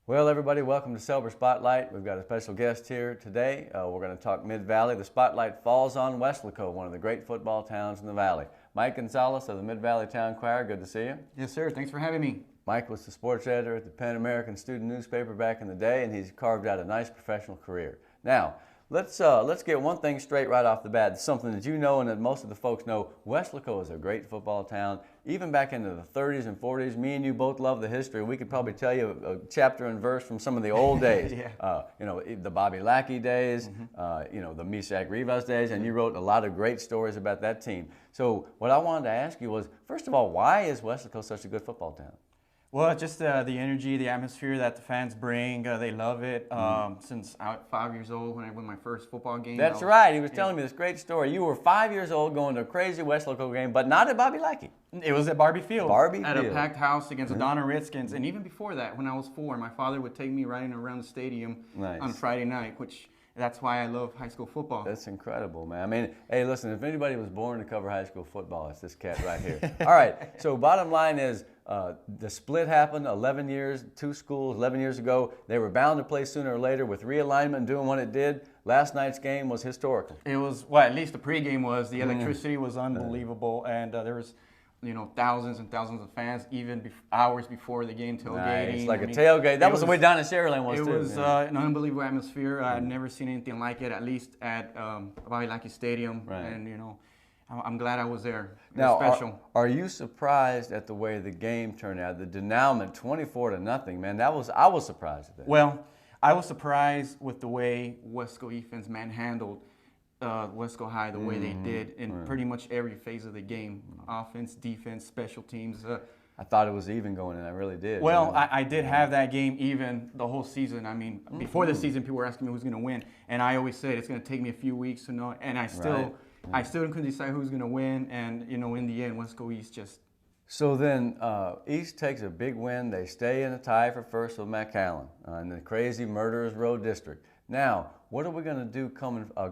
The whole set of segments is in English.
Well, everybody, welcome to Selber Spotlight. We've got a special guest here today. We're going to talk Mid-Valley. The spotlight falls on Weslaco, one of the great football towns in the Valley. Mike Gonzalez of the Mid-Valley Town Choir, good to see you. Yes, sir. Thanks for having me. Mike was the sports editor at the Pan American student newspaper back in the day, and he's carved out a nice professional career. Now, let's get one thing straight right off the bat. It's something that you know and that most of the folks know. Weslaco is a great football town. Even back into the 30s and 40s, me and you both love the history. We could probably tell you a chapter and verse from some of the old days. Yeah. The Bobby Lackey days, the Misak Rivas days, and you wrote a lot of great stories about that team. So what I wanted to ask you was, first of all, why is Weslaco such a good football town? Well, just the energy, the atmosphere that the fans bring. They love it. Since I was 5 years old when I won my first football game. That's right. He was telling me this great story. You were 5 years old going to a crazy Weslaco game, but not at Bobby Lackey. It was at Barbie Field. At a packed house against the Donna Redskins. And even before that, when I was 4, my father would take me riding around the stadium on Friday night, which that's why I love high school football. That's incredible, man. I mean, hey, listen, if anybody was born to cover high school football, it's this cat right here. All right, so bottom line is the split happened 11 years, two schools, 11 years ago. They were bound to play sooner or later with realignment doing what it did. Last night's game was historical. It was, well, at least the pregame was. The electricity was unbelievable, and there was thousands and thousands of fans, even hours before the game, tailgating. It's like a tailgate. That was the way down in Sharyland was, too. It was an unbelievable atmosphere. I'd never seen anything like it, at least at Bobby Lackey Stadium. Right. And, I'm glad I was there. It now, was special. Are you surprised at the way the game turned out? The denouement, 24-0, man. I was surprised at that. Well, I was surprised with the way Wesco defense manhandled Wesco High the way they did in pretty much every phase of the game. Offense, defense, special teams. I thought it was even going in. I really did. Well, I did have that game even the whole season. I mean, before the season, people were asking me who's going to win. And I always said it's going to take me a few weeks to know. And I still couldn't decide who's going to win. And, in the end, Wesco East just... So then East takes a big win. They stay in a tie for first with McAllen in the crazy Murderers Row District. Now, what are we going to do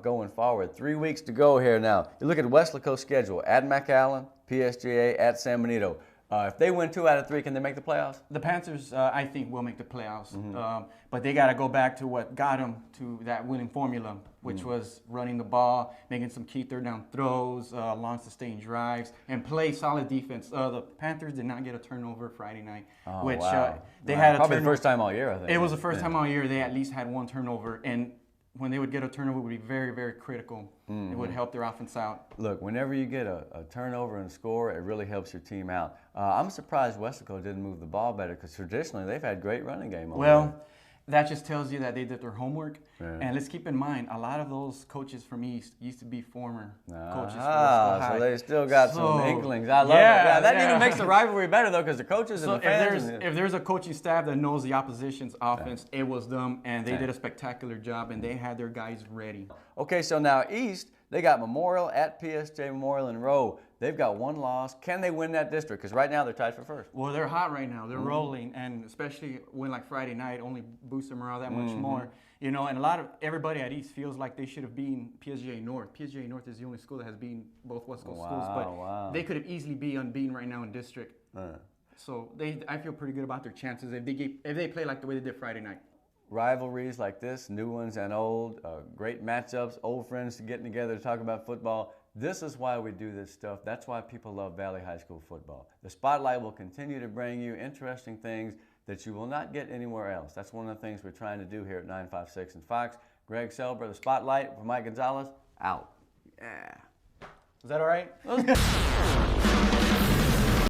going forward? 3 weeks to go here now. You look at Weslaco's schedule. At McAllen, PSGA, at San Benito. If they win 2 out of 3, can they make the playoffs? The Panthers, I think, will make the playoffs. But they got to go back to what got them to that winning formula, which was running the ball, making some key third-down throws, long sustained drives, and play solid defense. The Panthers did not get a turnover Friday night, which they had probably the first time all year, I think. It was the first time all year they at least had one turnover, and when they would get a turnover, it would be very, very critical. It would help their offense out. Look, whenever you get a turnover and score, it really helps your team out. I'm surprised Weslaco didn't move the ball better because traditionally they've had great running game. Well, that just tells you that they did their homework. And let's keep in mind, a lot of those coaches from East used to be former coaches for Wesco High. So they still got some inklings. I love it. Yeah, that even makes the rivalry better, though, because the coaches and the fans. If there's a coaching staff that knows the opposition's offense, it was them, and they did a spectacular job, and they had their guys ready. Okay, so now East, they got Memorial at PSJ Memorial in Rowe. They've got 1 loss. Can they win that district? Because right now they're tied for first. Well, they're hot right now. They're rolling, and especially when like Friday night only boosts their morale that much more. And everybody at East feels like they should have beaten PSGA North. PSGA North is the only school that has beaten both Wesco schools, but they could have easily be unbeaten right now in district. So I feel pretty good about their chances if they play like the way they did Friday night. Rivalries like this, new ones and old, great matchups, old friends getting together to talk about football. This is why we do this stuff. That's why people love Valley High School football. The Spotlight will continue to bring you interesting things that you will not get anywhere else. That's one of the things we're trying to do here at 956 and Fox. Greg Selber, The Spotlight, for Mike Gonzalez, out. Yeah. Is that all right?